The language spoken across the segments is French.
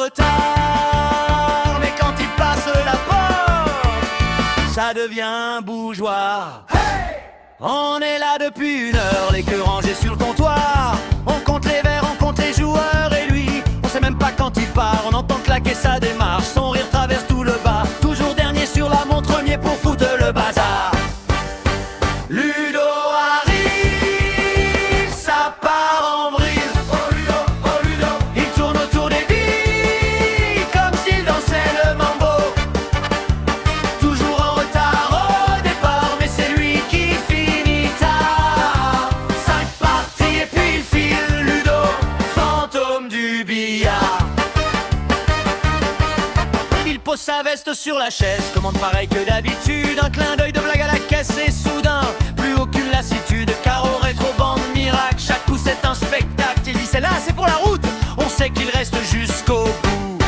retard, mais quand il passe la porte, ça devient bougeoir. On est là depuis 1 heure, les queues rangées sur le comptoir. On compte les verres, on compte les joueurs, et lui, on sait même pas quand il part. On entend claquer sa démarche, son rire traverse tout le bar. Toujours dernier sur la montre, mieux pour foutre le bazar. Ludo arrive, ça part en vrille. Oh Ludo, oh Ludo. Il tourne autour des billes, comme s'il dansait le mambo. Toujours en retard au départ, mais c'est lui qui finit tard. 5 parties et puis il file. Ludo, fantôme du billard. Il pose sa veste sur la chaise, commande pareil que d'habitude. Un clin d'œil de blague à la caisse et soudain, plus aucune lassitude. Carreau, rétro, bande, miracle, chaque coup c'est un spectacle. Il dit celle-là c'est pour la route, on sait qu'il reste jusqu'au bout.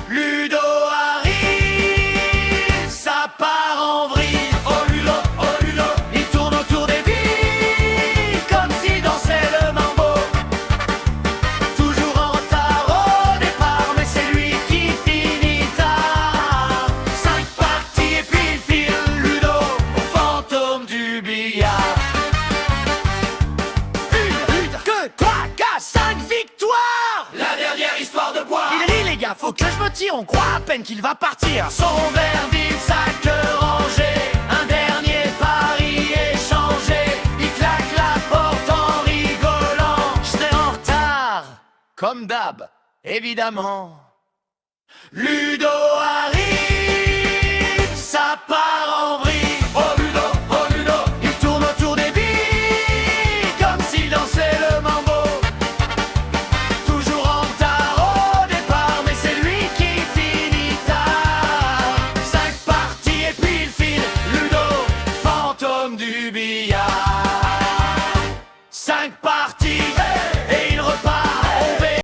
Ludo arrive, ça part en vrille. Oh Ludo, oh Ludo. Il tourne autour des billes, comme s'il dansait le mambo. Toujours en retard au départ, mais c'est lui qui finit tard. 5 parties et puis il file. Ludo, fantôme du billard. 1, 2, 3, 4, 5 victoires. La dernière histoire de boire. Il rit les gars, faut que je me tire, on croit à peine qu'il va partir. Son verre vide, sa queue rangée. Un dernier pari échangé. Il claque la porte en rigolant. Je serai en retard, comme d'hab, évidemment. Ludo arrive, ça part.